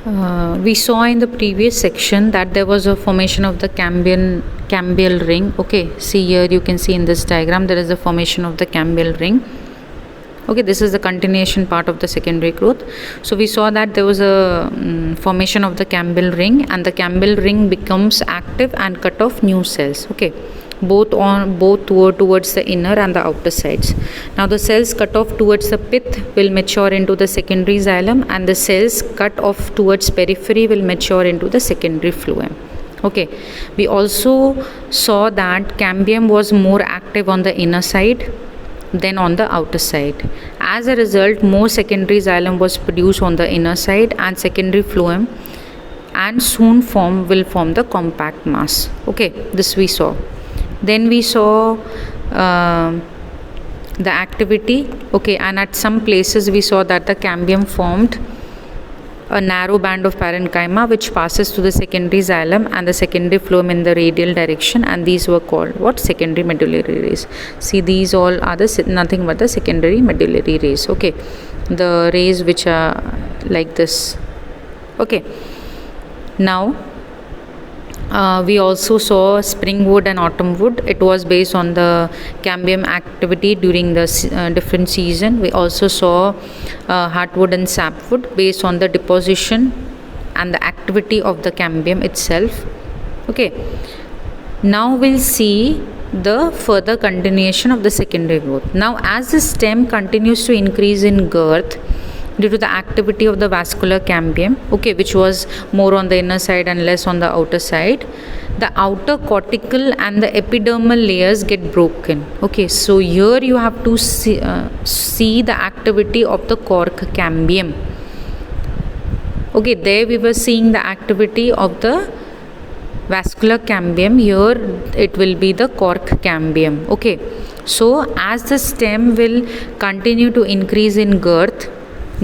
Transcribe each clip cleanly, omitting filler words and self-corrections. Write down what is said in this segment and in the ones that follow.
We saw in the previous section that there was a formation of the cambial ring. Okay, see here, you can see in this diagram there is a formation of the cambial ring. Okay, this is the continuation part of the secondary growth. So we saw that there was a formation of the cambial ring, and the cambial ring becomes active and cut off new cells. Okay, both were towards the inner and the outer sides. Now the cells cut off towards the pith will mature into the secondary xylem, and the cells cut off towards periphery will mature into the secondary phloem. Okay, we also saw that cambium was more active on the inner side than on the outer side. As a result, more secondary xylem was produced on the inner side and secondary phloem, and soon will form the compact mass. Okay, this we saw. Then we saw the activity. Okay, and at some places we saw that the cambium formed a narrow band of parenchyma which passes to the secondary xylem and the secondary phloem in the radial direction, and these were called what? Secondary medullary rays. See, these all are nothing but the secondary medullary rays. Okay, the rays which are like this. Okay, now we also saw spring wood and autumn wood. It was based on the cambium activity during the different season. We also saw heartwood and sapwood based on the deposition and the activity of the cambium itself. Okay, now we'll see the further continuation of the secondary growth. Now as the stem continues to increase in girth due to the activity of the vascular cambium, okay, which was more on the inner side and less on the outer side, the outer cortical and the epidermal layers get broken. Okay, so here you have to see the activity of the cork cambium. Okay, there we were seeing the activity of the vascular cambium. Here it will be the cork cambium. Okay, so as the stem will continue to increase in girth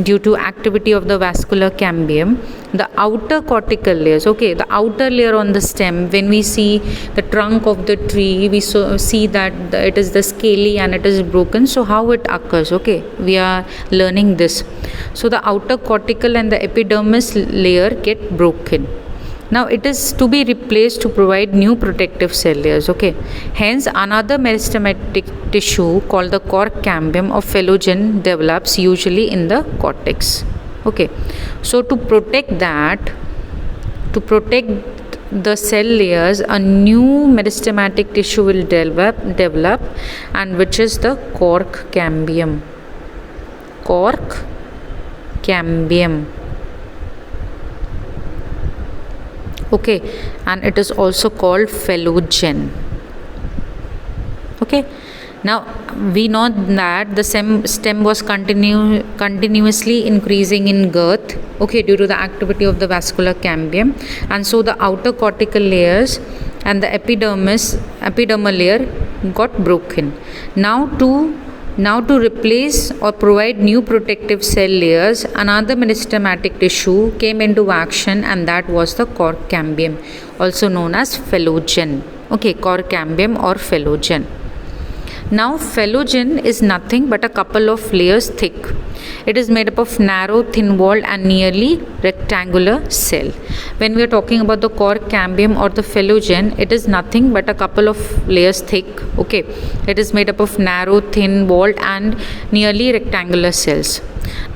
due to activity of the vascular cambium, the outer cortical layers, okay, the outer layer on the stem, when we see the trunk of the tree, we see that it is the scaly and it is broken. So how it occurs? Okay, we are learning this. So the outer cortical and the epidermis layer get broken. Now it is to be replaced to provide new protective cell layers. Okay, hence another meristematic tissue called the cork cambium or phellogen develops usually in the cortex. Okay, so to protect the cell layers, a new meristematic tissue will develop, and which is the cork cambium. Cork cambium. Okay, and it is also called phellogen. Okay, now we know that the stem was continuously increasing in girth, okay, due to the activity of the vascular cambium, and so the outer cortical layers and the epidermal layer got broken. Now to replace or provide new protective cell layers, another meristematic tissue came into action, and that was the cork cambium, also known as phellogen. Okay, cork cambium or phellogen. Now phellogen is nothing but a couple of layers thick. It is made up of narrow, thin-walled and nearly rectangular cell. When we are talking about the cork cambium or the phellogen, it is nothing but a couple of layers thick. Okay, it is made up of narrow, thin-walled and nearly rectangular cells.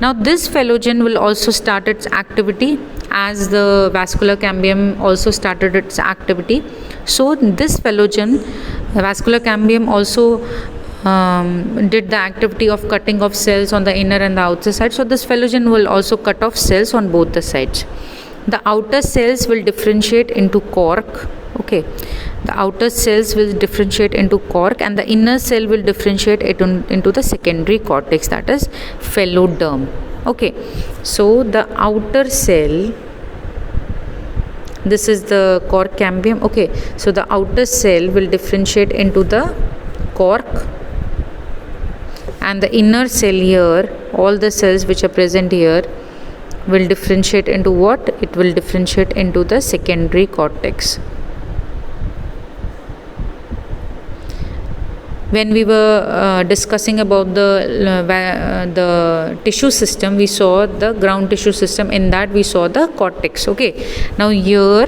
Now this phellogen will also start its activity as the vascular cambium also started its activity. So this phellogen, vascular cambium, also did the activity of cutting off cells on the inner and the outer side. So this phellogen will also cut off cells on both the sides. The outer cells will differentiate into cork. Okay, the outer cells will differentiate into cork, and the inner cell will differentiate into the secondary cortex, that is phelloderm. Okay, so the outer cell, this is the cork cambium. Okay, so the outer cell will differentiate into the cork, and the inner cell here, all the cells which are present here, will differentiate into what? It will differentiate into the secondary cortex. when we were discussing about the tissue system, we saw the ground tissue system. In that we saw the cortex. Okay, now here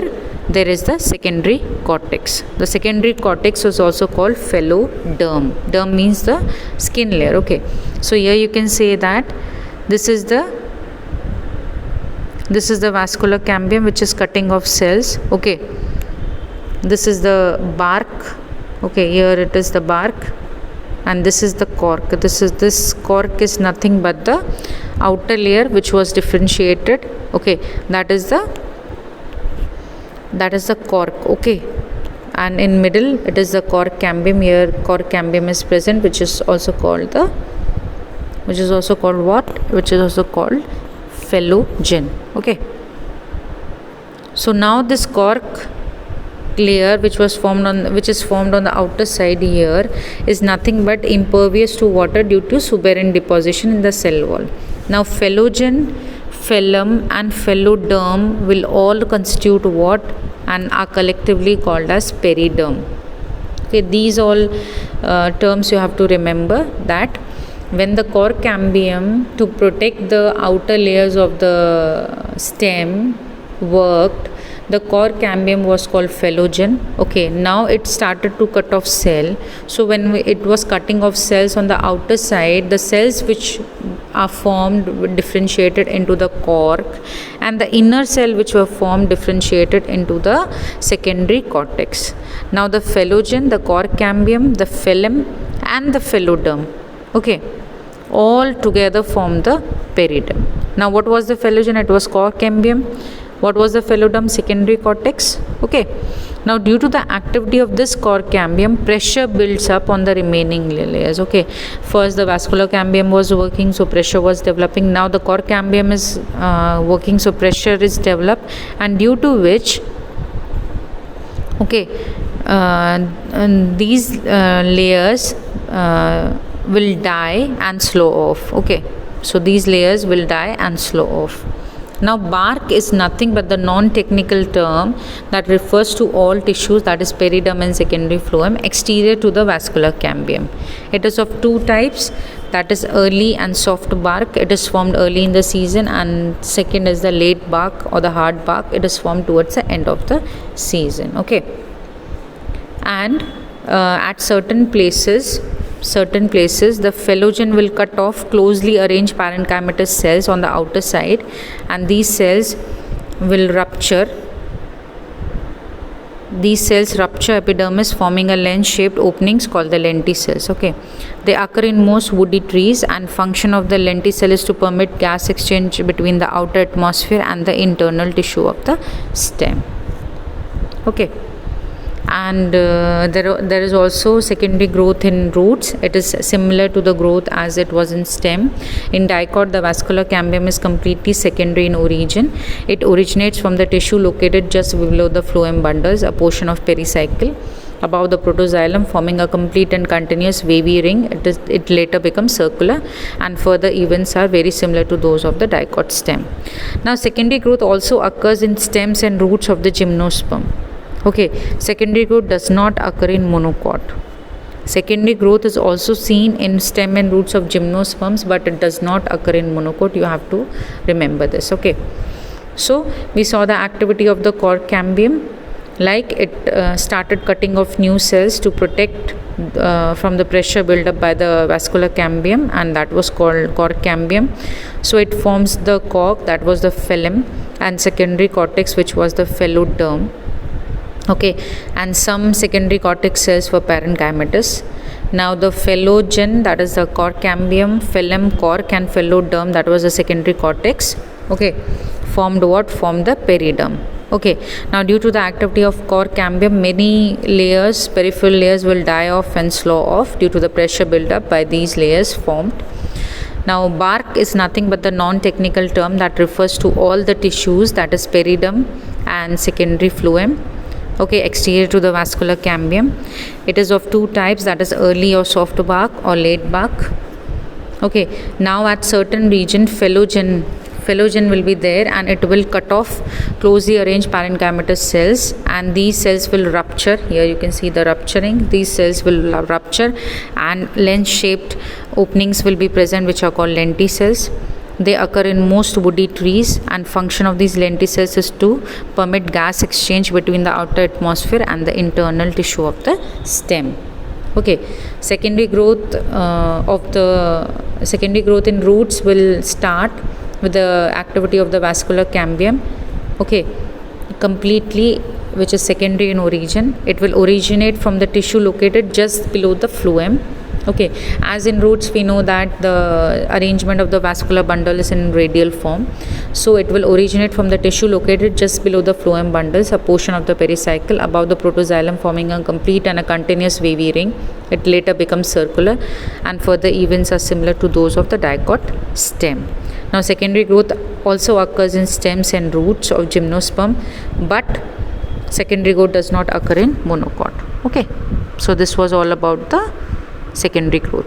there is the secondary cortex. The secondary cortex was also called phelloderm. Derm means the skin layer. Okay, so here you can say that this is the vascular cambium, which is cutting off cells. Okay, this is the bark. Okay, here it is the bark, and this is the cork. This cork is nothing but the outer layer which was differentiated. Okay, that is the cork. Okay, and in middle it is the cork cambium. Here cork cambium is present, which is also called phellogen. Okay, so now this cork layer which is formed on the outer side here is nothing but impervious to water due to suberant deposition in the cell wall. Now phellogen, phellum and phelloderm will all constitute what and are collectively called as periderm. Okay, these all terms you have to remember, that when the cork cambium, to protect the outer layers of the stem, worked, the cork cambium was called phellogen. Okay, now it started to cut off cell. So when it was cutting off cells on the outer side, the cells which are formed differentiated into the cork, and the inner cell which were formed differentiated into the secondary cortex. Now the phellogen, the cork cambium, the phellum and the phelloderm, okay, all together form the periderm. Now what was the phellogen? It was cork cambium. What was the phelloderm? Secondary cortex. Okay, now due to the activity of this cork cambium, pressure builds up on the remaining layers. Okay, first the vascular cambium was working, so pressure was developing. Now the cork cambium is working, so pressure is developed, and due to which, okay, these layers will die and slow off. Okay, so these layers will die and slow off. Now bark is nothing but the non-technical term that refers to all tissues, that is periderm and secondary phloem, exterior to the vascular cambium. It is of two types, that is early and soft bark. It is formed early in the season, and second is the late bark or the hard bark. It is formed towards the end of the season. Okay, and at certain places the phellogen will cut off closely arranged parenchymatous cells on the outer side, and these cells will rupture. These cells rupture epidermis, forming a lens-shaped openings called the lenticels. Okay, they occur in most woody trees, and function of the lenticel is to permit gas exchange between the outer atmosphere and the internal tissue of the stem. Okay, and there is also secondary growth in roots. It is similar to the growth as it was in stem. In dicot, the vascular cambium is completely secondary in origin. It originates from the tissue located just below the phloem bundles, a portion of pericycle above the protoxylem, forming a complete and continuous wavy ring. It later becomes circular, and further events are very similar to those of the dicot stem. Now secondary growth also occurs in stems and roots of the gymnosperm. Okay, secondary growth does not occur in monocot. Secondary growth is also seen in stem and roots of gymnosperms, but it does not occur in monocot. You have to remember this. Okay, so we saw the activity of the cork cambium, like it started cutting off new cells to protect from the pressure built up by the vascular cambium, and that was called cork cambium. So it forms the cork, that was the phellum, and secondary cortex, which was the phelloderm. Okay, and some secondary cortex cells were parenchymatous. Now the phellogen, that is the cork cambium, phellum, cork and phelloderm, that was the secondary cortex. Okay, formed what? Formed the periderm. Okay, now due to the activity of cork cambium, many layers, peripheral layers, will die off and slow off due to the pressure built up by these layers formed. Now bark is nothing but the non-technical term that refers to all the tissues, that is periderm and secondary phloem. Okay, exterior to the vascular cambium. It is of two types, that is early or soft bark or late bark. Okay, now at certain region phellogen Phylogen will be there, and it will cut off closely arranged parenchymatous cells, and these cells will rupture. Here you can see the rupturing. These cells will rupture, and lens shaped openings will be present, which are called lenticels. They occur in most woody trees, and function of these lenticels is to permit gas exchange between the outer atmosphere and the internal tissue of the stem. Okay, secondary growth in roots will start with the activity of the vascular cambium. Okay, completely, which is secondary in origin. It will originate from the tissue located just below the phloem. Okay, as in roots we know that the arrangement of the vascular bundle is in radial form, so it will originate from the tissue located just below the phloem bundles, a portion of the pericycle above the protoxylem, forming a complete and a continuous wavy ring. It later becomes circular, and further events are similar to those of the dicot stem. Now secondary growth also occurs in stems and roots of gymnosperm, but secondary growth does not occur in monocot. Okay, so this was all about the secondary growth.